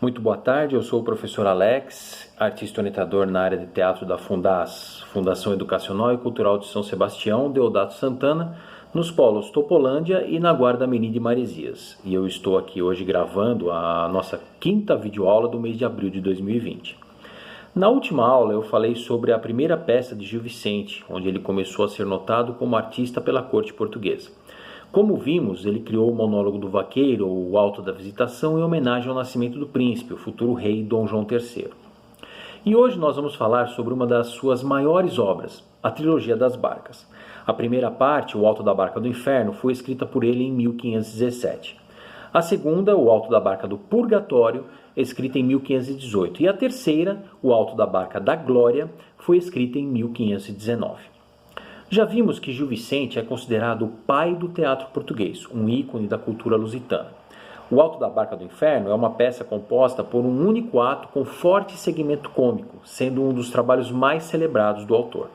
Muito boa tarde, eu sou o professor Alex, artista orientador na área de teatro da Fundação Educacional e Cultural de São Sebastião, Deodato Santana, nos polos Topolândia e na Guarda Meni de Maresias. E eu estou aqui hoje gravando a nossa quinta videoaula do mês de abril de 2020. Na última aula eu falei sobre a primeira peça de Gil Vicente, onde ele começou a ser notado como artista pela corte portuguesa. Como vimos, ele criou o monólogo do vaqueiro, ou o Alto da Visitação, em homenagem ao nascimento do príncipe, o futuro rei Dom João III. E hoje nós vamos falar sobre uma das suas maiores obras, a Trilogia das Barcas. A primeira parte, O Alto da Barca do Inferno, foi escrita por ele em 1517. A segunda, O Alto da Barca do Purgatório, escrita em 1518. E a terceira, O Alto da Barca da Glória, foi escrita em 1519. Já vimos que Gil Vicente é considerado o pai do teatro português, um ícone da cultura lusitana. O Alto da Barca do Inferno é uma peça composta por um único ato com forte segmento cômico, sendo um dos trabalhos mais celebrados do autor.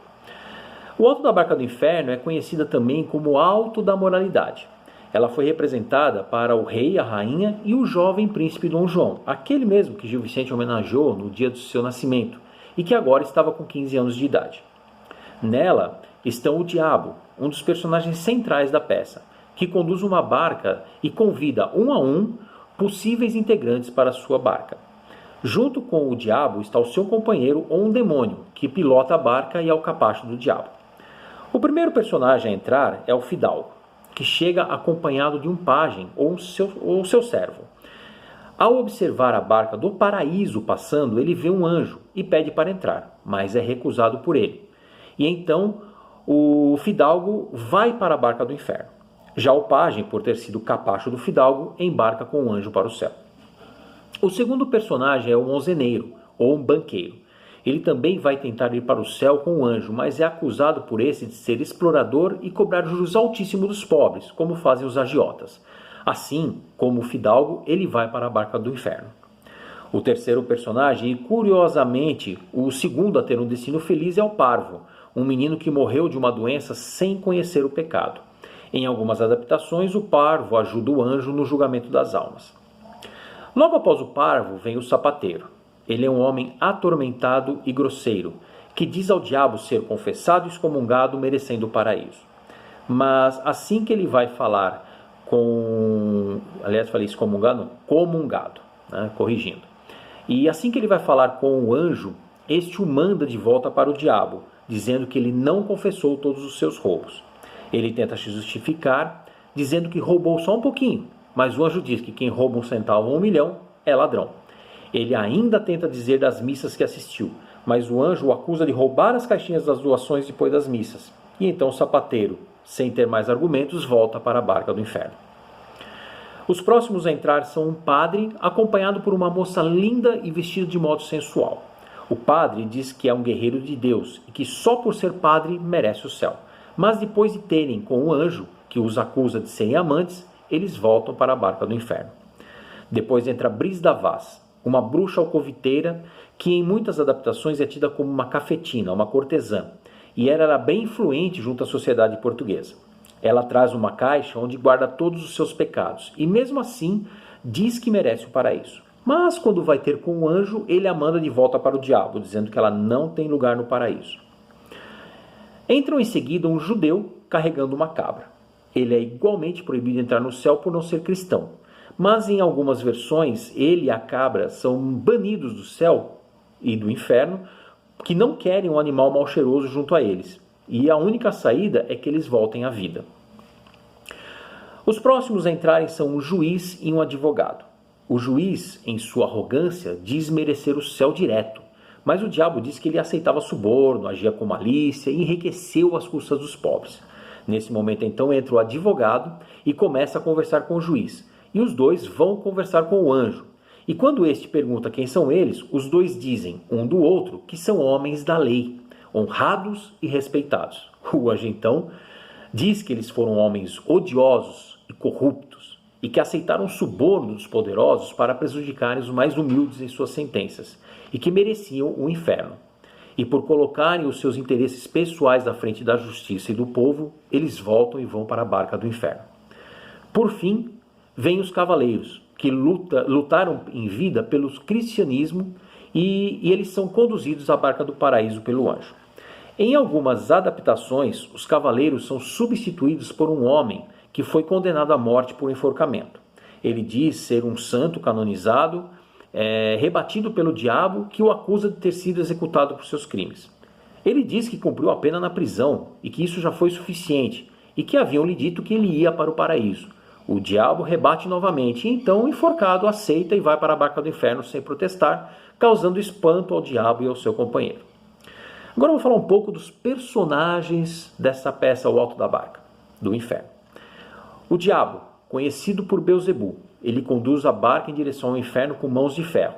O Alto da Barca do Inferno é conhecida também como Alto da Moralidade. Ela foi representada para o rei, a rainha e o jovem príncipe Dom João, aquele mesmo que Gil Vicente homenageou no dia do seu nascimento e que agora estava com 15 anos de idade. Nela estão o Diabo, um dos personagens centrais da peça, que conduz uma barca e convida um a um possíveis integrantes para sua barca. Junto com o Diabo está o seu companheiro ou um demônio, que pilota a barca e é o capacho do Diabo. O primeiro personagem a entrar é o Fidalgo, que chega acompanhado de um pajem ou seu servo. Ao observar a barca do paraíso passando, ele vê um anjo e pede para entrar, mas é recusado por ele. E então o Fidalgo vai para a barca do inferno. Já o pajem, por ter sido capacho do Fidalgo, embarca com o anjo para o céu. O segundo personagem é o Monzeneiro, ou um banqueiro. Ele também vai tentar ir para o céu com o anjo, mas é acusado por esse de ser explorador e cobrar juros altíssimos dos pobres, como fazem os agiotas. Assim como o Fidalgo, ele vai para a barca do inferno. O terceiro personagem, e curiosamente o segundo a ter um destino feliz, é o Parvo, um menino que morreu de uma doença sem conhecer o pecado. Em algumas adaptações, o Parvo ajuda o anjo no julgamento das almas. Logo após o Parvo vem o Sapateiro. Ele é um homem atormentado e grosseiro, que diz ao diabo ser confessado e excomungado, merecendo o paraíso. Mas assim que ele vai falar com... Aliás, falei excomungado, não, comungado, né? Corrigindo. E assim que ele vai falar com o anjo, este o manda de volta para o diabo, dizendo que ele não confessou todos os seus roubos. Ele tenta se justificar, dizendo que roubou só um pouquinho, mas o anjo diz que quem rouba 1 centavo ou 1 milhão é ladrão. Ele ainda tenta dizer das missas que assistiu, mas o anjo o acusa de roubar as caixinhas das doações depois das missas. E então o sapateiro, sem ter mais argumentos, volta para a barca do inferno. Os próximos a entrar são um padre, acompanhado por uma moça linda e vestida de modo sensual. O padre diz que é um guerreiro de Deus e que só por ser padre merece o céu. Mas depois de terem com o anjo, que os acusa de serem amantes, eles voltam para a barca do inferno. Depois entra Bris da Vaz, uma bruxa alcoviteira que em muitas adaptações é tida como uma cafetina, uma cortesã, e ela era bem influente junto à sociedade portuguesa. Ela traz uma caixa onde guarda todos os seus pecados e mesmo assim diz que merece o paraíso. Mas quando vai ter com o anjo, ele a manda de volta para o diabo, dizendo que ela não tem lugar no paraíso. Entram em seguida um judeu carregando uma cabra. Ele é igualmente proibido de entrar no céu por não ser cristão. Mas em algumas versões, ele e a cabra são banidos do céu e do inferno, que não querem um animal mal cheiroso junto a eles. E a única saída é que eles voltem à vida. Os próximos a entrarem são um juiz e um advogado. O juiz, em sua arrogância, diz merecer o céu direto, mas o diabo diz que ele aceitava suborno, agia com malícia e enriqueceu às custas dos pobres. Nesse momento, então, entra o advogado e começa a conversar com o juiz, e os dois vão conversar com o anjo. E quando este pergunta quem são eles, os dois dizem, um do outro, que são homens da lei, honrados e respeitados. O anjo, então, diz que eles foram homens odiosos e corruptos, e que aceitaram suborno dos poderosos para prejudicarem os mais humildes em suas sentenças, e que mereciam o inferno. E por colocarem os seus interesses pessoais à frente da justiça e do povo, eles voltam e vão para a barca do inferno. Por fim, vêm os cavaleiros, que lutaram em vida pelo cristianismo e eles são conduzidos à Barca do Paraíso pelo anjo. Em algumas adaptações, os cavaleiros são substituídos por um homem que foi condenado à morte por enforcamento. Ele diz ser um santo canonizado, rebatido pelo diabo, que o acusa de ter sido executado por seus crimes. Ele diz que cumpriu a pena na prisão e que isso já foi suficiente, e que haviam lhe dito que ele ia para o paraíso. O diabo rebate novamente, e então o enforcado aceita e vai para a barca do inferno sem protestar, causando espanto ao diabo e ao seu companheiro. Agora eu vou falar um pouco dos personagens dessa peça, O Alto da Barca, do Inferno. O diabo, conhecido por Beelzebul, ele conduz a barca em direção ao inferno com mãos de ferro.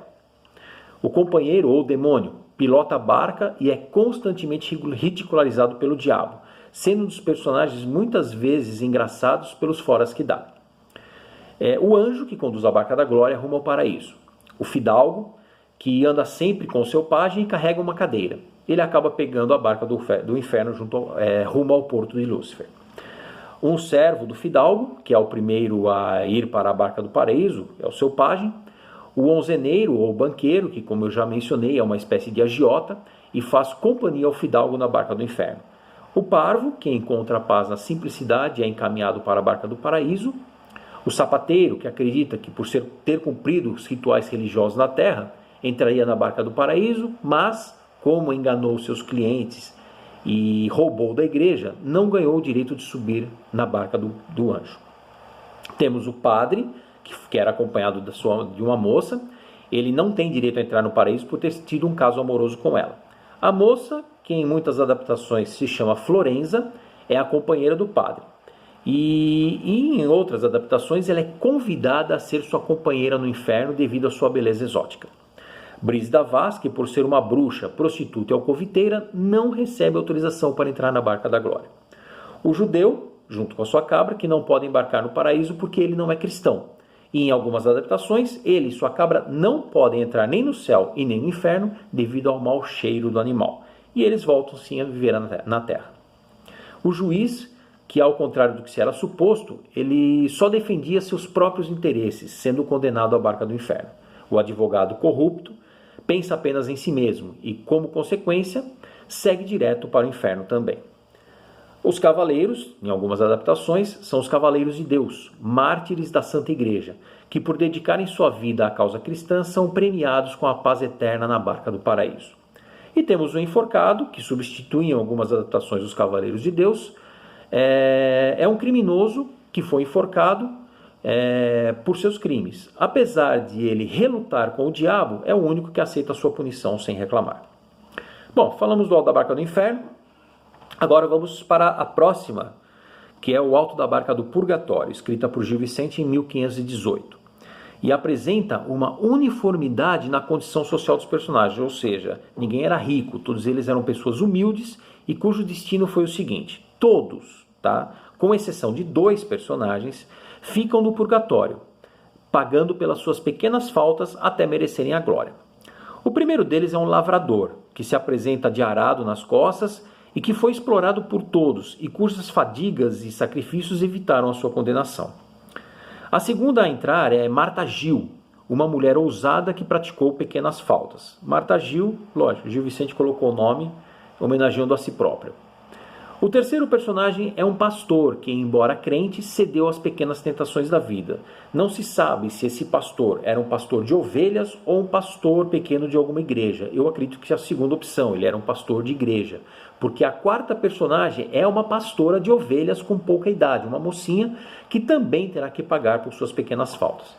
O companheiro, ou demônio, pilota a barca e é constantemente ridicularizado pelo diabo, sendo um dos personagens muitas vezes engraçados pelos foras que dá. O anjo, que conduz a barca da glória rumo ao paraíso. O fidalgo, que anda sempre com seu pajem e carrega uma cadeira. Ele acaba pegando a barca do inferno rumo ao porto de Lúcifer. Um servo do fidalgo, que é o primeiro a ir para a barca do paraíso, é o seu pajem. O onzeneiro ou banqueiro, que como eu já mencionei é uma espécie de agiota e faz companhia ao fidalgo na barca do inferno. O parvo, que encontra a paz na simplicidade e é encaminhado para a barca do paraíso. O sapateiro, que acredita que por ter cumprido os rituais religiosos na terra, entraria na barca do paraíso, mas como enganou seus clientes e roubou da igreja, não ganhou o direito de subir na barca do anjo. Temos o padre, que era acompanhado de uma moça. Ele não tem direito a entrar no paraíso por ter tido um caso amoroso com ela. A moça, que em muitas adaptações se chama Florenza, é a companheira do padre. E em outras adaptações ela é convidada a ser sua companheira no inferno devido à sua beleza exótica. Brígida Vaz, que por ser uma bruxa, prostituta e alcoviteira, não recebe autorização para entrar na barca da glória. O judeu, junto com a sua cabra, que não pode embarcar no paraíso porque ele não é cristão. E em algumas adaptações, ele e sua cabra não podem entrar nem no céu e nem no inferno devido ao mau cheiro do animal. E eles voltam sim a viver na terra. O juiz, que ao contrário do que se era suposto, ele só defendia seus próprios interesses, sendo condenado à barca do inferno. O advogado corrupto pensa apenas em si mesmo e, como consequência, segue direto para o inferno também. Os cavaleiros, em algumas adaptações, são os cavaleiros de Deus, mártires da Santa Igreja, que por dedicarem sua vida à causa cristã são premiados com a paz eterna na barca do paraíso. E temos o enforcado, que substitui em algumas adaptações os cavaleiros de Deus. É um criminoso que foi enforcado por seus crimes. Apesar de ele relutar com o diabo, é o único que aceita a sua punição sem reclamar. Bom, falamos do Alto da Barca do Inferno. Agora vamos para a próxima, que é o Alto da Barca do Purgatório, escrita por Gil Vicente em 1518. E apresenta uma uniformidade na condição social dos personagens, ou seja, ninguém era rico, todos eles eram pessoas humildes e cujo destino foi o seguinte: todos, com exceção de 2 personagens, ficam no purgatório, pagando pelas suas pequenas faltas até merecerem a glória. O primeiro deles é um lavrador, que se apresenta de arado nas costas e que foi explorado por todos e cujas fadigas e sacrifícios evitaram a sua condenação. A segunda a entrar é Marta Gil, uma mulher ousada que praticou pequenas faltas. Marta Gil, lógico, Gil Vicente colocou o nome homenageando a si próprio. O terceiro personagem é um pastor que, embora crente, cedeu às pequenas tentações da vida. Não se sabe se esse pastor era um pastor de ovelhas ou um pastor pequeno de alguma igreja. Eu acredito que é a segunda opção, ele era um pastor de igreja. Porque a quarta personagem é uma pastora de ovelhas com pouca idade, uma mocinha que também terá que pagar por suas pequenas faltas.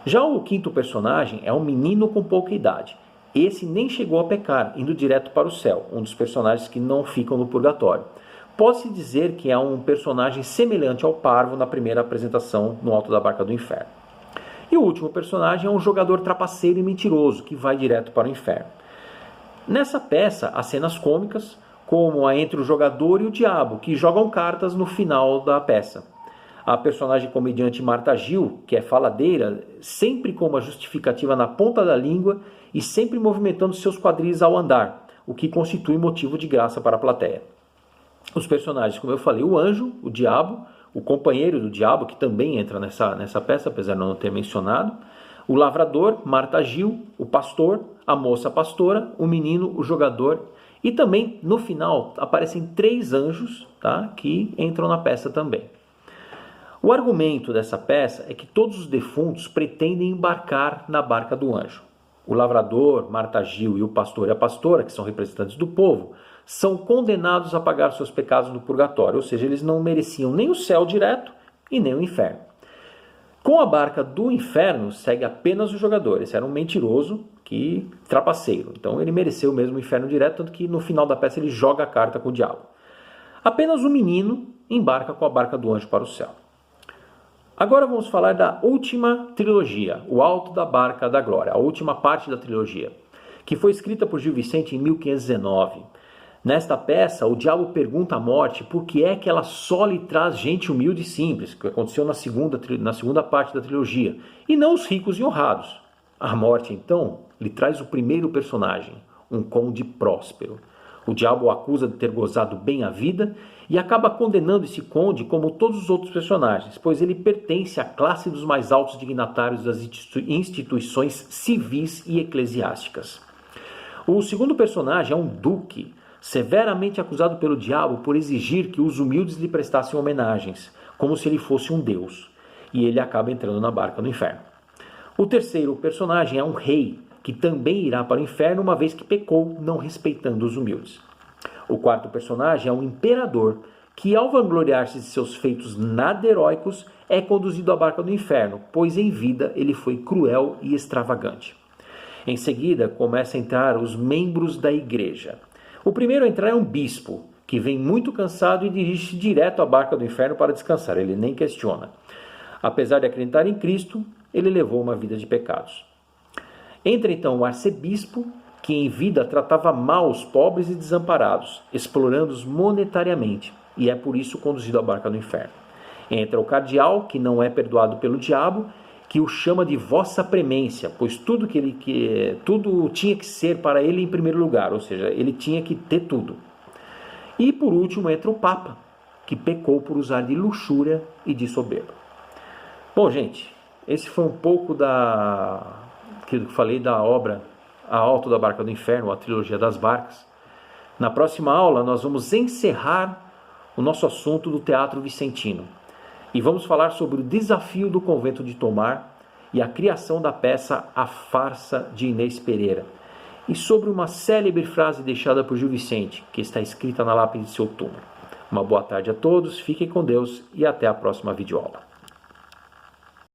Já o quinto personagem é um menino com pouca idade. Esse nem chegou a pecar, indo direto para o céu, um dos personagens que não ficam no purgatório. Pode-se dizer que é um personagem semelhante ao parvo na primeira apresentação no Alto da Barca do Inferno. E o último personagem é um jogador trapaceiro e mentiroso que vai direto para o inferno. Nessa peça, há cenas cômicas, como a entre o jogador e o diabo, que jogam cartas no final da peça. A personagem comediante Marta Gil, que é faladeira, sempre com uma justificativa na ponta da língua e sempre movimentando seus quadris ao andar, o que constitui motivo de graça para a plateia. Os personagens, como eu falei, o anjo, o diabo, o companheiro do diabo, que também entra nessa peça, apesar de não ter mencionado, o lavrador, Marta Gil, o pastor, a moça pastora, o menino, o jogador, e também no final aparecem 3 anjos, tá, que entram na peça também. O argumento dessa peça é que todos os defuntos pretendem embarcar na barca do anjo. O lavrador, Marta Gil e o pastor e a pastora, que são representantes do povo, são condenados a pagar seus pecados no purgatório, ou seja, eles não mereciam nem o céu direto e nem o inferno. Com a barca do inferno segue apenas o jogador. Esse era um mentiroso, trapaceiro. Então ele mereceu mesmo o inferno direto, tanto que no final da peça ele joga a carta com o diabo. Apenas o menino embarca com a barca do anjo para o céu. Agora vamos falar da última trilogia, O Alto da Barca da Glória, a última parte da trilogia, que foi escrita por Gil Vicente em 1519. Nesta peça, o diabo pergunta à morte por que é que ela só lhe traz gente humilde e simples, que aconteceu na segunda parte da trilogia, e não os ricos e honrados. A morte, então, lhe traz o primeiro personagem, um conde próspero. O diabo o acusa de ter gozado bem a vida e acaba condenando esse conde como todos os outros personagens, pois ele pertence à classe dos mais altos dignatários das instituições civis e eclesiásticas. O segundo personagem é um duque, severamente acusado pelo diabo por exigir que os humildes lhe prestassem homenagens, como se ele fosse um deus, e ele acaba entrando na barca do inferno. O terceiro personagem é um rei, que também irá para o inferno uma vez que pecou, não respeitando os humildes. O quarto personagem é um imperador, que ao vangloriar-se de seus feitos nada heróicos, é conduzido à barca do inferno, pois em vida ele foi cruel e extravagante. Em seguida, começam a entrar os membros da igreja. O primeiro a entrar é um bispo, que vem muito cansado e dirige-se direto à barca do inferno para descansar, ele nem questiona. Apesar de acreditar em Cristo, ele levou uma vida de pecados. Entra então o arcebispo, que em vida tratava mal os pobres e desamparados, explorando-os monetariamente, e é por isso conduzido à barca do inferno. Entra o cardeal, que não é perdoado pelo diabo, que o chama de vossa premência, pois tudo tinha que ser para ele em primeiro lugar, ou seja, ele tinha que ter tudo. E por último entra o papa, que pecou por usar de luxúria e de soberba. Bom, gente, esse foi um pouco que eu falei da obra A Alto da Barca do Inferno, a trilogia das barcas. Na próxima aula nós vamos encerrar o nosso assunto do Teatro Vicentino e vamos falar sobre o desafio do convento de Tomar e a criação da peça A Farsa de Inês Pereira, e sobre uma célebre frase deixada por Gil Vicente, que está escrita na lápide de seu túmulo. Uma boa tarde a todos, fiquem com Deus e até a próxima videoaula.